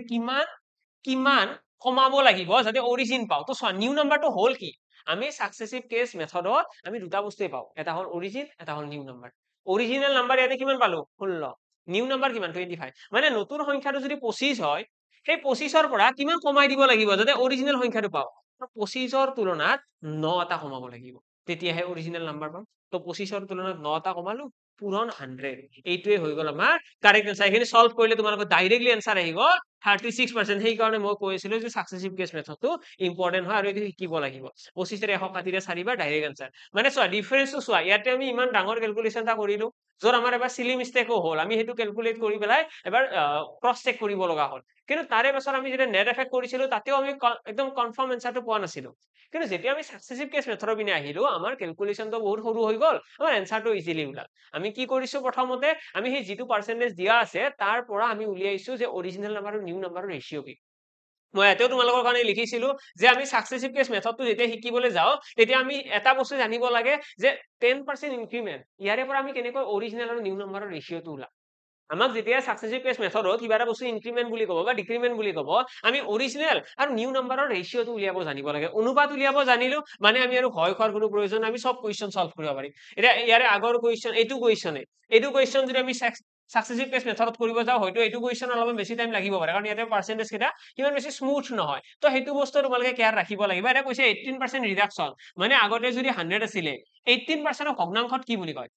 কিমান কমাব লাগিব যাতে অৰিজিন পাও তো নিউ নাম্বাৰটো হল কি আমি সাকসেসিভ কেস মেথডত আমি দুটা বস্তুই পাও এটা হল অৰিজিন এটা হল নিউ নাম্বাৰ অৰিজিনেল নাম্বাৰ ইয়াতে কিমান পালো 16 নিউ নাম্বাৰ কিমান 25 মানে নতুন সংখ্যাটো যদি 25 হয় সেই 25 ৰ পৰা কিমান কমাই দিব লাগিব যাতে অৰিজিনেল সংখ্যাটো পাও 25 ৰ তুলনাত 9 এটা কমাব লাগিব তেতিয়াহে অৰিজিনেল নাম্বাৰ পাম তো 25 ৰ তুলনাত 9 এটা কমালো পূৰণ 100 এইটোৱে হৈ গল আমাৰ কাৰেক্ট আনসাৰ এখানে সলভ কৰিলে তোমালোকৰ ডাইৰেক্টলি আনসাৰ আহি গল 36% সেই কাৰণে মই কৈছিলো যে সাকসেসিভ কেস মেথডটো ইম্পৰ্টেন্ট হয় আৰু এটো শিকিব লাগিব 25 ৰে 100 কাটিলে 4 বাৰ ডাইৰেক্ট আনসাৰ মানে চোৱা ডিফাৰেন্সটো চোৱা ইয়াতে আমি ইমান ডাঙৰ ক্যালকুলেশন এটা কৰিলো য'ত আমাৰ এবাৰ সিলি মিস্টেকো হ'ল আমি হেতু ক্যালকুলেট কৰি পেলাই এবাৰ ক্ৰস চেক কৰিব লগা হ'ল কিন্তু তাৰে পাছত আমি যেটা নেট এফেক্ট কৰিছিলো তাতেও আমি একদম কনফাৰ্ম আনসাৰটো পোৱা নাছিলো কিন্তু যেতিয়া আমি সাকসেসিভ কেস মেথডৰ পিনে আহিলো আমাৰ ক্যালকুলেশনটো বহুত সৰু হৈ গল আমাৰ আনসাৰটো ইজিলি ওলাল আমি কি কৰিছো প্ৰথমতে আমি সেই যিটো পাৰ্চেন্টেজ দিয়া আছে তাৰ পৰা আমি উলিয়াইছো যে অৰিজিনেল নাম্বাৰ আৰু নিউ নাম্বাৰৰ ৰেশিও কি মই এতেও তোমালোকৰ কাৰণে লিখিছিলো যে আমি সাকসেসিভ কেস মেথডটো যেতিয়া শিকিবলৈ যাও তেতিয়া আমি এটা বস্তু জানিব লাগে যে 10% ইনক্ৰিমেন্ট ইয়াৰে পৰা আমি কেনেকৈ অৰিজিনেল আৰু নিউ নাম্বাৰৰ ৰেশিওটো ওলাম আমাক যেতিয়া সাকসেসিভ কেস মেথডত কিবা এটা বস্তু ইনক্ৰিমেন্ট বুলি ক'ব বা ডিক্ৰিমেন্ট বুলি ক'ব আমি অৰিজিনেল আৰু নিউ নাম্বাৰৰ ৰেশিওটো উলিয়াব জানিব লাগে অনুপাত উলিয়াব জানিলো মানে আমি আৰু ভয় খোৱাৰ কোনো প্ৰয়োজন আমি সব কোৱেশ্চন সলভ কৰিব পাৰিম এটা ইয়াৰে আগৰ কোৱেশ্চন এইটো কোৱেশ্চন যদি আমি সাকসেসিভ কেস মেথডত কৰিব যাও হয়তো এইটো কোৱেশ্চন অলপ বেছি টাইম লাগিব পাৰে কাৰণ ইয়াতে পাৰ্সেন্টেজ কেটা কিমান বেছি স্মুথ নহয় তো হেতু বস্তু তোমালোকে কেয়াৰ ৰাখিব লাগিব এটা কৈছে 18% ৰিডাকচন মানে আগতে যদি 100 আছিল 18% ভগ্নাংশত কি বুলি কয়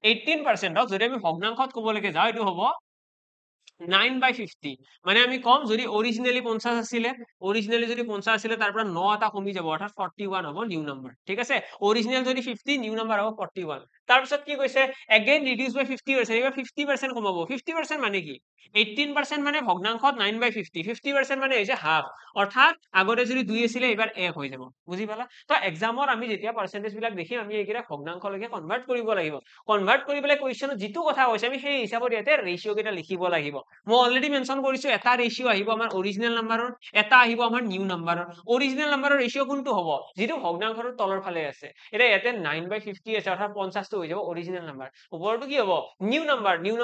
18% যদি আমি ভগ্নাংশত ক'বলৈকে যাও এটো হ'ব 9/50 মানে আমি কম যদি অৰিজিনালি 50 আছিল অৰিজিনালি যদি 50 আছিল তাৰ পৰা 9 এটা কমি যাব অৰ্থাৎ 41 হ'ব নিউ নাম্বাৰ ঠিক আছে অৰিজিনাল যদি 50 নিউ নাম্বাৰ হ'ব 41 তাৰ পিছত কি কৈছে এগেইন ৰিডিউস বাই 50 হৈছে এবাৰ 50% কমাব 50% মানে কি 18% মানে ভগ্নাংশত 9/50 50% মানে হৈছে হাফ অৰ্থাৎ আগতে যদি 2 আছিল এবাৰ 1 হৈ যাব বুজি পালা তো এক্সামত আমি যেতিয়া পাৰ্সেন্টেজ বিলাক দেখিম আমি এইকেইটা ভগ্নাংশলৈকে কনভাৰ্ট কৰিব লাগিব কনভাৰ্ট কৰি পেলাই কোৱেশ্চনত যিটো কথা কৈছে আমি সেই হিচাপত ইয়াতে ৰেশিও কেইটা লিখিব লাগিব মই অলৰেডি মেনশন কৰিছো এটা ৰেশিও আহিব আমাৰ অৰিজিনেল নাম্বাৰৰ এটা আহিব আমাৰ নিউ নাম্বাৰৰ অৰিজিনেল নাম্বাৰৰ ৰেশিও কোনটো হ'ব যেটো ভগ্নাংশৰ তলৰ ফালে আছে এটা ইয়াতে 9/50 আছে অৰ্থাৎ 50 টো হৈ যাব অৰিজিনেল নাম্বাৰ ওপৰটো কি হ'ব নিউ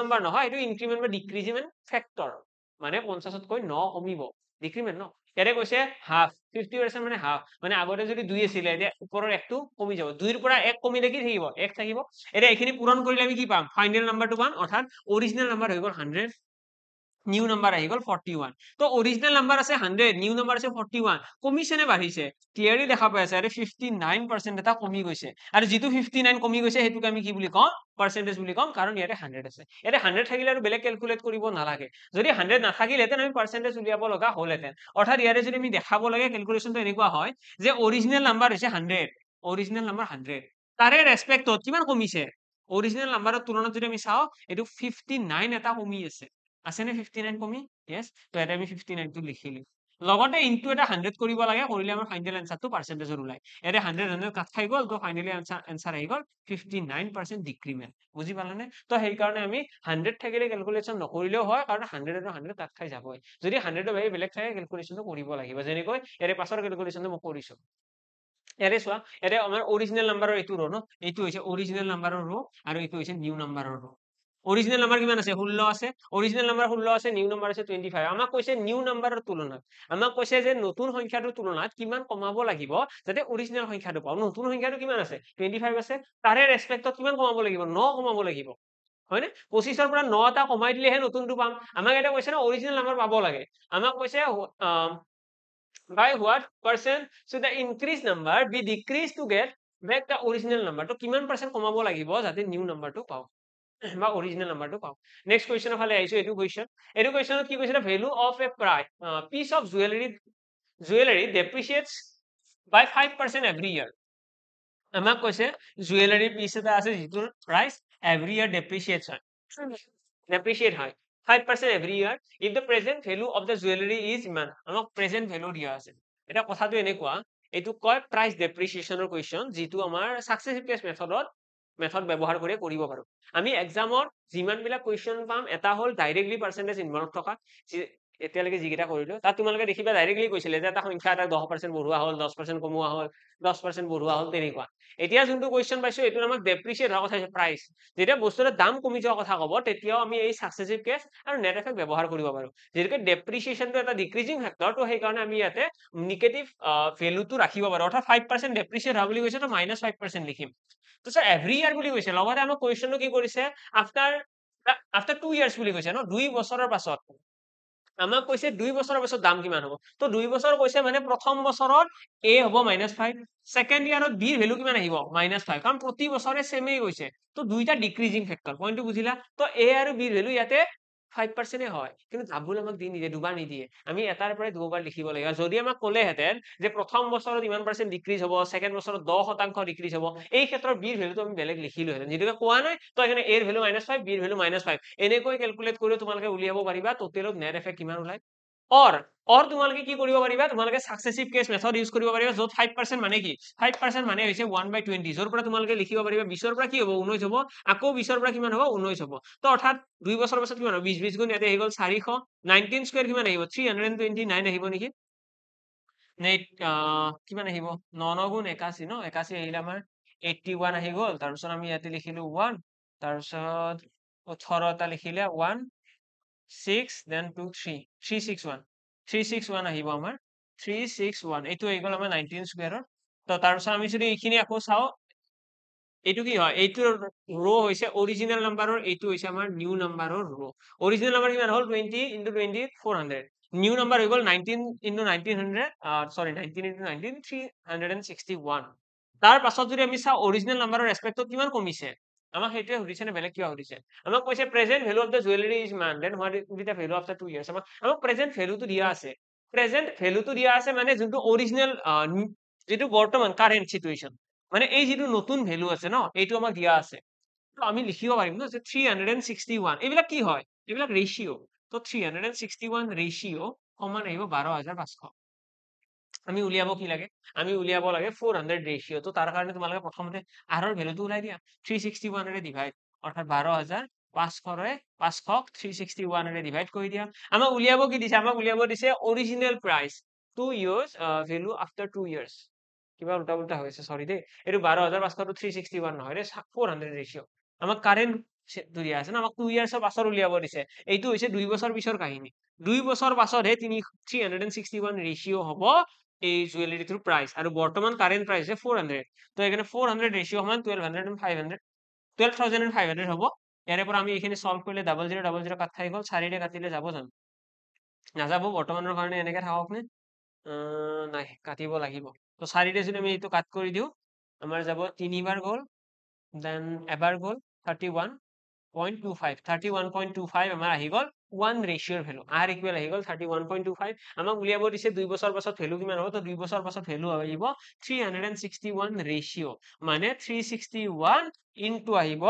নাম্বাৰ নহয় এটো ইনক্ৰিমেন্ট বা ডিক্ৰিজমেন্ট ফেক্টৰ মানে 50 তকৈ 9 কমিব ডিক্ৰিমেন্ট ন ইয়াতে কৈছে হাফ 50% মানে হাফ মানে আগতে যদি 2 আছিল এতিয়া ওপৰৰ একটো কমি যাব 2 ৰ পৰা 1 কমিলে কি থাকিব 1 থাকিব এতিয়া এখিনি পূৰণ কৰিলে আমি কি পাম ফাইনাল নাম্বাৰটো পাম অৰ্থাৎ অৰিজিনেল নাম্বাৰ হৈ গ'ল 100 নিউ নাম্বাৰ আহি গ'ল 41 তো অৰিজিনেল নাম্বাৰ আছে 100 নিউ নাম্বাৰ আছে 41 কমিছে নে বাঢ়িছে ক্লিয়াৰলি দেখা পাই আছে আৰে 59% এটা কমি গৈছে আৰু যেটো 59 কমি গৈছে হেতুক আমি কি বুলি কম পাৰ্সেন্টেজ বুলি কম কাৰণ ইয়াতে 100 আছে ইয়াতে 100 থাকিলে আৰু বেলেগ ক্যালকুলেট কৰিব নালাগে যদি 100 নাথাকিলেতেন আমি পাৰ্সেন্টেজ উলিয়াব লগা হলহেতেন অৰ্থাৎ ইয়াৰে যদি আমি দেখাব লাগে ক্যালকুলেশনটো এনেকুৱা হয় যে অৰিজিনেল নাম্বাৰ হৈছে 100 অৰিজিনেল নাম্বাৰ 100 তাৰে ৰেসপেক্টত কিমান কমিছে অৰিজিনেল নাম্বাৰৰ তুলনাত যদি আমি চাও এটো 59 এটা কমি আছে নে 59 কমি yes তো এটা আমি 59 টো লিখিলো লগতে ইনটু এটা 100 কৰিব লাগে কৰিলে আমাৰ ফাইনাল আনসাৰটো পাৰ্সেন্টেজৰ ওলাই এৰে 100 কাট খাই গল তো ফাইনালি আনসাৰ আহি গল 59% ডিক্ৰিমেন্ট বুজি পালানে তো সেই কাৰণে আমি 100 থাকিলে ক্যালকুলেশন নকৰিলেও হয় কাৰণ 100 আৰু 100 কাট খাই যাবই যদি 100 ৰ ভাই বেলেগ থাকে ক্যালকুলেশনটো কৰিব লাগিব যেনেকৈ এৰে পাছৰ ক্যালকুলেশনটো মই কৰিছো এৰে চোৱা এৰে আমাৰ অৰিজিনেল নাম্বাৰৰ এইটো ৰ ন এইটো হৈছে অৰিজিনেল নাম্বাৰৰ ৰ আৰু এইটো হৈছে নিউ নাম্বাৰৰ ৰ অৰিজিনেল নাম্বাৰ কিমান আছে 16 আছে অৰিজিনেল নাম্বাৰ 16 আছে নিউ নাম্বাৰ আছে 25 আমাক কৈছে নিউ নাম্বাৰৰ তুলনাত আমাক কৈছে যে নতুন সংখ্যাটোৰ তুলনাত কিমান কমাব লাগিব যাতে অৰিজিনেল সংখ্যাটো পাও নতুন সংখ্যাটো কিমান আছে 25 আছে তাৰে ৰেসপেক্টত কিমান কমাব লাগিব 9 কমাব লাগিব হয়নে 25 ৰ পৰা 9 এটা কমাই দিলেহে নতুনটো পাম আমাক এটা কৈছে না অৰিজিনেল নাম্বাৰ পাব লাগে আমাক কৈছে by what percent should the increased number be decreased to get back the original number তো কিমান পার্সেন্ট কমাব লাগিব যাতে নিউ নাম্বাৰটো পাও বা অৰিজিনেল নাম্বাৰটো পাও নেক্সট কোৱেশ্চনৰ ফালে আইছো এটো কোৱেশ্চনত কি কৈছে value of a piece of jewellery depreciates by 5% every year আমাক কৈছে জুৱেলাৰী পিস এটা আছে যিটোৰ প্ৰাইস every year depreciates হয় depreciate হয় 5% every year if the present value of the jewelry is ইমান আমাক present value দিয়া আছে এটা কথাটো এনেকুৱা এটো কয় price depreciation ৰ কোৱেশ্চন যেটো আমাৰ সাকসেসিভ কেস মেথড ব্যৱহাৰ কৰি কৰিব পাৰো আমি এক্সামত যিমান বিলাক কোৱেশ্চন পাম এটা হল ডাইৰেক্টলি পাৰ্সেন্টেজ ইনভলভ থকা এতিয়ালৈকে যিকেইটা কৰিলো তাত তোমালোকে দেখিবা ডাইৰেক্টলি কৈছিলে যে এটা সংখ্যা এটা 10% বঢ়োৱা হল 10% কমোৱা হল 10% বঢ়োৱা হল তেনেকুৱা এতিয়া যোনটো কোৱেশ্চন পাইছো এটো আমাক ডেপ্ৰিচিয়েট হোৱা কথা আছে প্ৰাইস যেতিয়া বস্তুৰ দাম কমি যোৱা কথা কব তেতিয়াও আমি এই সাকসেসিভ কেস আৰু নেট এফেক্ট ব্যৱহাৰ কৰিব পাৰো যেনেকৈ ডেপ্ৰিচিয়েশনটো এটা ডিক্ৰিজিং ফেক্টৰ তো সেই কাৰণে আমি ইয়াতে নিগেটিভ ভ্যালুটো ৰাখিব পাৰো অৰ্থাৎ 5% ডেপ্ৰিচিয়েট হোৱা বুলি কৈছে তো -5% লিখিম তো স্যাৰ এভৰি ইয়াৰ বুলি কৈছে লগতে আমাক কোৱেশ্চনটো কি কৰিছে আফটাৰ 2 ইয়াৰ্স বুলি কৈছে ন 2 বছৰৰ পাছত আমাক কৈছে 2 বছৰৰ পাছত দাম কিমান হ'ব তো 2 বছৰ কৈছে মানে প্ৰথম বছৰত a হ'ব -5 সেকেন্ড ইয়াৰত b ভ্যালু কিমান আহিব -5 কাৰণ প্ৰতি বছৰে সেমে গৈছে তো দুইটা ডিক্ৰিজিং ফেক্টৰ পইণ্টটো বুজিলা তো a আৰু b ভ্যালু ইয়াতে 5% হয় কিন্তু ডাবল আমাক দি নিদিয়ে দুবাৰ নিদিয়ে আমি এটাৰ পৰা দুবাৰ লিখিব লাগিব যদি আমাক ক'লেহেঁতেন যে প্ৰথম বছৰত ইমান % ডিক্ৰিজ হ'ব সেকেন্ড বছৰত 10% ডিক্ৰিজ হ'ব এই ক্ষেত্ৰত b ভ্যালুটো আমি বেলেগ লিখিলোহেঁতেন যেটো কোৱা নাই তো এখানে a ভ্যালু -5 b ভ্যালু -5 এনেকৈ ক্যালকুলেট কৰি তোমালোকে উলিয়াব পাৰিবা টোটেলত নেট এফেক্ট কিমান ওলাই or তোমালোকে কি কৰিব পাৰিবা তোমালোকে সাকসেসিভ কেস মেথড ইউজ কৰিব পাৰিবা যত 5% মানে কি 5% মানে হৈছে 1/20 যৰ পৰা তোমালোকে লিখিব পাৰিবা 20 ৰ পৰা কি হ'ব 19 হ'ব আকৌ 20 ৰ পৰা কিমান হ'ব 19 হ'ব তো অৰ্থাৎ 2 বছৰ পাছত কিমান হ'ব 20 গুণ ইয়াতে হৈ গ'ল 400 19 স্কয়াৰ কিমান আহিব 329 আহিব নেকি নে কিমান আহিব 9 গুণ 81 ন 81 আহিলে আমাৰ 81 আহি গ'ল তাৰপিছত আমি ইয়াতে লিখিলো 1 তাৰপিছত 18 এটা লিখিলে 1 6 then 2 3 361 361 আহিব আমাৰ 361 এইটো আহি গ'ল আমাৰ 19 স্কোয়াৰৰ তো তাৰপিছত আমি যদি এইখিনি আকৌ চাওঁ এইটো কি হয় এইটো ৰ হৈছে অৰিজিনেল নাম্বাৰৰ এইটো হৈছে আমাৰ নিউ নাম্বাৰৰ ৰ অৰিজিনেল নাম্বাৰ কিমান হ'ল 20 into 20 400 নিউ নাম্বাৰ হৈ গ'ল 19 into 1900 সৰি 19 into 19 361 তাৰ পাছত যদি আমি চাওঁ অৰিজিনেল নাম্বাৰৰ ৰেসপেক্টত কিমান কমিছে আমাক সেইটোৱে সুধিছে নে বেলেগ কিবা সুধিছে আমাক কৈছে present value of the jewellery is মান then what will be the value after 2 years আমাক প্ৰেজেন্ট ভ্যালুটো দিয়া আছে প্ৰেজেন্ট ভ্যালুটো দিয়া আছে মানে যোনটো অৰিজিনেল যেটো বৰ্তমান কারেন্ট সিচুয়েশন মানে এই যেটো নতুন ভ্যালু আছে ন এইটো আমাক দিয়া আছে তো আমি লিখিব পাৰিম ন যে 361 এইবিলাক কি হয় এইবিলাক ৰেশিও তো 361 ৰেশিও সমান আহিব 12500 আমি উলিয়াব কি লাগে আমি উলিয়াব লাগে 400 ৰেশিও তো তাৰ কাৰণে তোমালোকে প্ৰথমতে r ৰ ভ্যালুটো উলাই দিয়া 361 ৰে ডিভাইড অৰ্থাৎ 12500 ৰে 500 361 ৰে ডিভাইড কৰি দিয়া আমাক উলিয়াব কি দিছে আমাক উলিয়াব দিছে original price 2 years value after 2 years কিবা উল্টা উল্টা হৈছে সরি দে এটো 12500 টু 361 নহয় রে 400 রেশিও আমাক কারেন্ট দিয়া আছে না আমাক 2 ইয়ার্স এর পাছৰ উলিয়াব দিছে এইটো হৈছে 2 বছৰ পিছৰ কাহিনী 2 বছৰ পাছত হে 361 ৰেশিও হ'ব এই জুয়েলাৰিটোৰ প্ৰাইস আৰু বৰ্তমান কাৰেন্ট প্ৰাইস আছে 400 তো এখানে 400 ৰেশিও সমান 1200 and 500 12500 হ'ব ইয়াৰে পৰা আমি এইখিনি সলভ কৰিলে 0000 কাট খাই গ'ল 4 ৰে কাটিলে যাব জানো নাযাব বৰ্তমানৰ কাৰণে এনেকে থাকক নে নাই কাটিব লাগিব তো 4 ৰে যদি আমি এইটো কাট কৰি দিও আমাৰ যাব 3 বাৰ গ'ল দেন এবাৰ গ'ল 31.25 আমাৰ আহি গ'ল 1 ৰেশিওৰ ভ্যালু r ইকুৱেল আহি গ'ল 31.25 আমাক উলিয়াব দিছে 2 বছৰ পাছত ভ্যালু কিমান হ'ব তো 2 বছৰ পাছত ভ্যালু আহিব 361 ৰেশিও মানে 361 ইনটু আহিব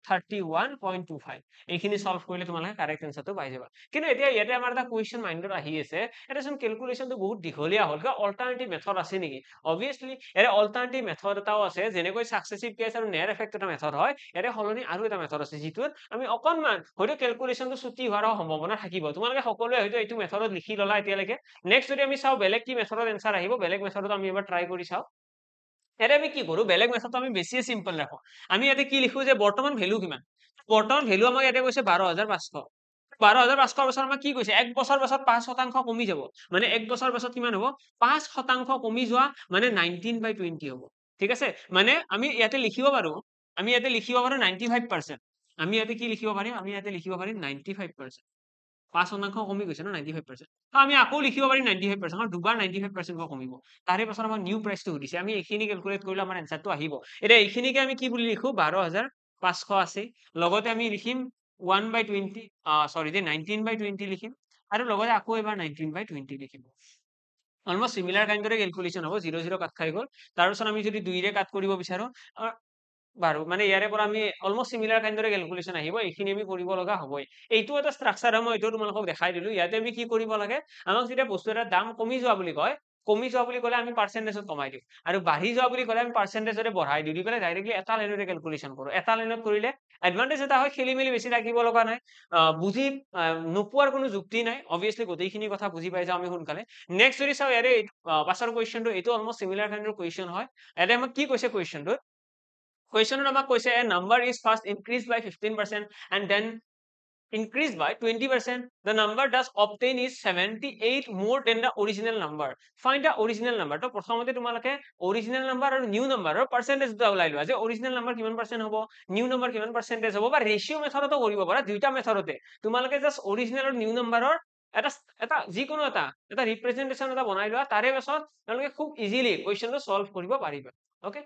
31.25 এইখিনি সলভ কৰিলে তোমালোকে কাৰেক্ট আনসাৰটো পাই যাবা কিন্তু এতিয়া ইয়াতে আমাৰ এটা কোৱেশ্চন মাইন্ডত আহি আছে এটা সম ক্যালকুলেশনটো বহুত দীঘলীয়া হ'ল কিবা অল্টাৰনেটিভ মেথড আছে নেকি অবভিয়াসলি এৰ অল্টাৰনেটিভ মেথড এটাও আছে যেনেকৈ সাকসেসিভ কেস আৰু নেয়াৰ এফেক্ট এটা মেথড হয় এৰ হলনি আৰু এটা মেথড আছে যিটো আমি অকনমান হয়তো ক্যালকুলেশনটো ছুটি হোৱাৰ সম্ভাৱনা থাকিব তোমালোকে সকলোৱে হয়তো এইটো মেথডত লিখি ললা এতিয়ালৈকে নেক্সট যদি আমি চাও বেলেগ কি মেথডত এনসার আহিব বেলেগ মেথডত আমি এবাৰ ট্ৰাই কৰি চাও এৰে আমি কি কৰো বেলেগ মেথডটো আমি বেছি সিম্পল ৰাখো আমি ইয়াতে কি লিখো যে বৰ্তমান ভ্যালু কিমান বৰ্তমান ভ্যালু আমাক ইয়াতে কৈছে 12500 12500 বছৰ আমাক কি কৈছে এক বছৰ পাছত 5% কমি যাব মানে এক বছৰ পাছত কিমান হ'ব 5% কমি যোৱা মানে 19/20 হ'ব ঠিক আছে মানে আমি ইয়াতে লিখিব পাৰো 95% আমি ইয়াতে কি লিখিব পাৰিম আমি ইয়াতে লিখিব পাৰিম 95% 5% কমি গৈছে ন 95% আমি আকৌ লিখিব পাৰিম 95% আমাৰ দুবাৰ 95% কমিব তাৰে পাছত আমাক নিউ প্ৰাইসটো সুধিছে আমি এইখিনি ক্যালকুলেট কৰিলে আমাৰ এনসারটো আহিব এটা এইখিনিকে আমি কি বুলি লিখো 12500 আছে লগতে আমি লিখিম 1/20 সরি দে 19/20 লিখিম আৰু লগতে আকৌ এবাৰ 19/20 লিখিম অলমোস্ট সিমিলাৰ কাইন্ডৰে ক্যালকুলেশন হ'ব 00 কাট খাই গ'ল তাৰ পাছত আমি যদি 2 ৰে কাট কৰিব বিচাৰো বাৰু মানে ইয়াৰে পৰা আমি অলমোস্ট সিমিলাৰ কাইন্ডৰে ক্যালকুলেশন আহিব এইখিনি আমি কৰিব লগা হ'বই এইটো এটা স্ট্ৰাকচাৰ মই এইটো তোমালোকক দেখাই দিলো ইয়াতে আমি কি কৰিব লাগে আমাক যেতিয়া বস্তু এটা দাম কমি যোৱা বুলি কয় কমি যোৱা বুলি ক'লে আমি পাৰ্সেন্টেজত কমাই দিওঁ আৰু বাঢ়ি যোৱা বুলি ক'লে আমি পাৰ্সেন্টেজৰে বঢ়াই দিওঁ দি পেলাই ডাইৰেক্টলি এটা লাইনৰে ক্যালকুলেশন কৰো এটা লাইনত কৰিলে এডভান্টেজ এটা হয় খেলি মেলি বেছি থাকিব লগা নাই বুজি নোপোৱাৰ কোনো যুক্তি নাই অবভিয়াসলি গোটেইখিনি কথা বুজি পাই যাওঁ আমি সোনকালে নেক্সট যদি চাওঁ ইয়াৰে পাছৰ কুৱেশ্যনটো এইটো অলমোস্ট সিমিলাৰ কাইন্ডৰ কুৱেশ্যন হয় ইয়াতে আমাক কি কৈছে কুৱেশ্যনটো Question আমাক কৈছে a number is first increased by 15% and then increased by 20%. The number thus obtained is 78 more than the original number. Find the original number. তো প্ৰথমতে তোমালোকে original number আৰু new number ৰ percentage দুটা ওলাই লোৱা যে original number কিমান percent হ'ব new number কিমান percentage হ'ব বা ratio মেথডতো কৰিব পাৰা দুইটা মেথডতে তোমালোকে জাস্ট original আৰু new number ৰ এটা এটা যিকোনো এটা ৰিপ্ৰেজেন্টেশন এটা বনাই লোৱা তাৰে পাছত তোমালোকে খুব ইজিলি কুৱেশ্যনটো সলভ কৰিব পাৰিবা ওকে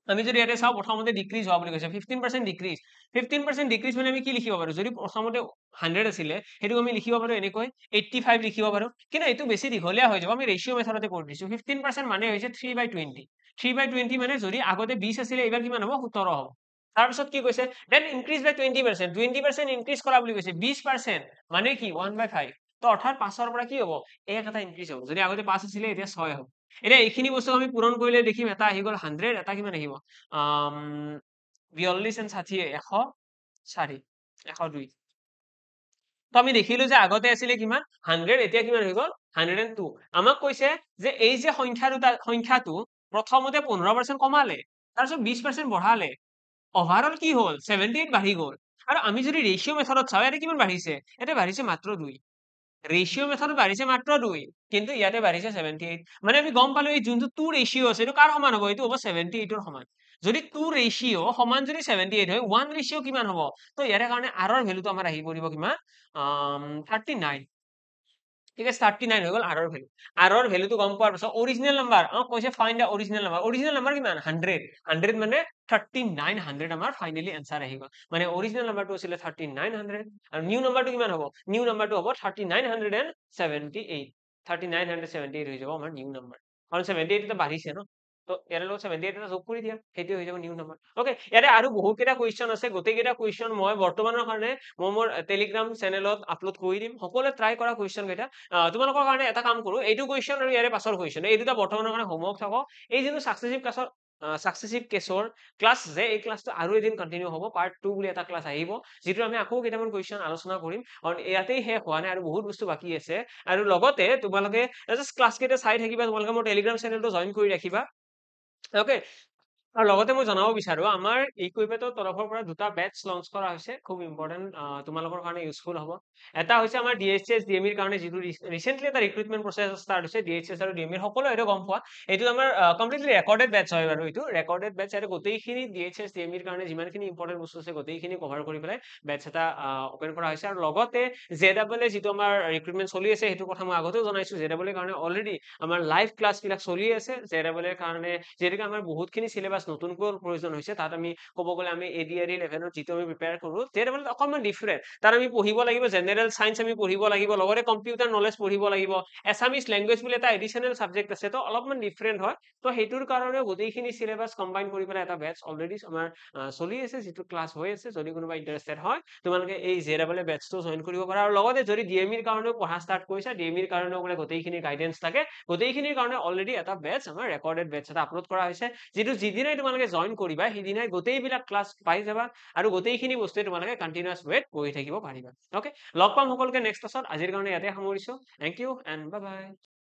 আমি যদি ইয়াতে চাও প্ৰথমতে ডিক্ৰিজ হোৱা বুলি কৈছে 15% ডিক্ৰিজ 15% ডিক্ৰিজ মানে আমি কি লিখিব পাৰো যদি প্ৰথমতে 100 আছিলে হেতু আমি লিখিব পাৰো এনেকৈ 85 লিখিব পাৰো কিন্তু এটো বেছি দীঘলীয়া হৈ যাব আমি ৰেশিও মেথডতে কৰি দিছো 15% মানে হৈছে 3/20 3/20 মানে যদি আগতে 20 আছিলে এবাৰ কিমান হ'ব 17 হ'ব তাৰ পিছত কি কৈছে দেন ইনক্ৰিজ বাই 20% 20% ইনক্ৰিজ কৰা বুলি কৈছে 20% মানে কি 1/5 তো অৰ্থাৎ 5 ৰ পৰা কি হ'ব এক এটা ইনক্ৰিজ হ'ব যদি আগতে 5 আছিলে এতিয়া 6 হ'ব এতিয়া এইখিনি বস্তু আমি পূৰণ কৰিলে দেখিম এটা আহি গ'ল 100 এটা কিমান আহিব 42 and 60 104 102 তো আমি দেখিলো যে আগতে আছিলে কিমান 100 এতিয়া কিমান হৈ গল 102 আমাক কৈছে যে এই যে সংখ্যাটো প্ৰথমতে 15% কমালে তাৰপিছত 20% বঢ়ালে ওভাৰঅল কি হল 78 বাঢ়ি গল আৰু আমি যদি ৰেশিও মেথডত চাওঁ ইয়াতে কিমান বাঢ়িছে ইয়াতে বাঢ়িছে মাত্ৰ 2 ৰেশিও মেথডত বাঢ়িছে মাত্ৰ 2 কিন্তু ইয়াতে বাঢ়িছে 78 মানে আমি গম পালো এই যোনটো 2 ৰেশিও আছে এইটো কাৰ সমান হ'ব এইটো হ'ব 78 ৰ সমান যদি 2 ৰেশিও সমান যদি 78 হয় 1 ৰেশিও কিমান হ'ব তো ইয়াৰে কাৰণে r ৰ ভ্যালুটো আমাৰ আহি পৰিব কিমান 39 ঠিক আছে 39 হৈ গল r ৰ ভ্যালু r ৰ ভ্যালুটো গম পোৱাৰ পিছত অৰিজিনেল নাম্বাৰ কৈছে ফাইন্ড দা অৰিজিনেল নাম্বাৰ কিমান 100 মানে 3900 আমাৰ ফাইনালি এনসাৰ আহি গল মানে অৰিজিনেল নাম্বাৰটো আছিল 3900 আৰু নিউ নাম্বাৰটো কিমান হ'ব নিউ নাম্বাৰটো হ'ব 3978 3978 হৈ যাব আমাৰ নিউ নাম্বাৰ কাৰণ 78 এটা বাঢ়িছে ন তো ইয়াৰ লগত 78 এটা যোগ কৰি দিয়া সেইটো হৈ যাব নিউ নাম্বাৰ ওকে ইয়াৰে আৰু বহুত কেইটা কুৱেশ্যন আছে গোটেইকেইটা কুৱেশ্যন মই বৰ্তমানৰ কাৰণে মই মোৰ টেলিগ্ৰাম চেনেলত আপলোড কৰি দিম সকলোৱে ট্ৰাই কৰা কুৱেশ্যন কেইটা তোমালোকৰ কাৰণে এটা কাম কৰো এইটো কুৱেশ্যন আৰু ইয়াৰে পাছৰ কুৱেশ্যন এই দুটা বৰ্তমানৰ কাৰণে হোমৱৰ্ক থাকক এই যোনটো সাকসেসিভ কেছৰ ক্লাছ যে এই ক্লাছটো আৰু এদিন কন্টিনিউ হ'ব পাৰ্ট 2 বুলি এটা ক্লাছ আহিব যেটো আমি আকৌ কেইটামান কুৱেশ্যন আলোচনা কৰিম কাৰণ ইয়াতেই শেষ হোৱা নাই আৰু বহুত বস্তু বাকি আছে আৰু লগতে তোমালোকে জাস্ট ক্লাছ কেইটা চাই থাকিবা তোমালোকে মোৰ টেলিগ্ৰাম চেনেলটো জয়েন কৰি ৰাখিবা ওকে আৰু লগতে মই জনাব বিচাৰো আমাৰ ইকুইপেটৰ তৰফৰ পৰা দুটা বেটচ লঞ্চ কৰা হৈছে খুব ইম্পৰ্টেন্ট তোমালোকৰ কাৰণে ইউজফুল হ'ব এটা হৈছে আমাৰ ডিএইচএছ ডিএমইৰ কাৰণে যিটো ৰিসেন্টলি এটা ৰিক্ৰুটমেন্ট প্ৰসেস ষ্টাৰ্ট হৈছে ডিএইচএছ আৰু ডিএমইৰ সকলো এইটো গম পোৱা এইটো আমাৰ কমপ্লিটলি ৰেকৰ্ডেড বেটচ হয় বাৰু এইটো ৰেকৰ্ডেড বেটচ আৰু গোটেইখিনি ডিএইচএছ ডিএমইৰ কাৰণে যিমানখিনি ইম্পৰ্টেন্ট বস্তু আছে গোটেইখিনি কভাৰ কৰি পেলাই বেটচ এটা ওপেন কৰা হৈছে আৰু লগতে জেডাবল যিটো আমাৰ ৰিক্ৰুটমেন্ট চলি আছে সেইটো কথা মই আগতেও জনাইছো জেডাবল কাৰণে অলৰেডি আমাৰ লাইভ ক্লাছ বিলাক চলি আছে জেডাবল কাৰণে যেনেকৈ আমাৰ বহুতখিনি সিলেবাস নতুনকৈ প্ৰয়োজন হৈছে তাত আমি ক'ব গ'লে আমি এডিআৰই লেভেলত যিটো আমি প্ৰিপেয়াৰ কৰো জেডাবল অকণমান ডিফাৰেণ্ট তাত আমি পঢ়িব লাগিব জেনেৰেল সায়েন্স আমি পঢ়িব লাগিব লগতে কম্পিউটাৰ নলেজ পঢ়িব লাগিব এছামিজ লেংগুৱেজ বুলি এটা এডিচনেল সাবজেক্ট আছে তো অলপমান ডিফাৰেণ্ট হয় তো সেইটোৰ কাৰণে গোটেইখিনি সিলেবাস কম্বাইন কৰি পেলাই এটা বেটচ অলৰেডি আমাৰ চলি আছে যিটো ক্লাছ হৈ আছে যদি কোনোবা ইন্টাৰেষ্টেড হয় তোমালোকে এই জেডাবল বেটচটো জয়েন কৰিব পাৰা আৰু লগতে যদি ডিএমইৰ কাৰণেও পঢ়া ষ্টাৰ্ট কৰিছা ডিএমইৰ কাৰণেও বোলে গোটেইখিনি গাইডেন্স থাকে গোটেইখিনিৰ কাৰণে অলৰেডি এটা বেটচ আমাৰ ৰেকৰ্ডেড বেটচ এটা আপলোড কৰা হৈছে যেটো যিদিনাই তোমালোকে জয়েন কৰিবা সেইদিনাই গোটেইবিলাক ক্লাছ পাই যাবা আৰু গোটেইখিনি বস্তুৱে তোমালোকে কন্টিনিউয়াস ৱেত পঢ়ি থাকিব পাৰিবা ওকে লগ পাম সকলোকে নেক্সট ক্লাছত আজিৰ কাৰণে ইয়াতে সামৰিছো thank you and bye by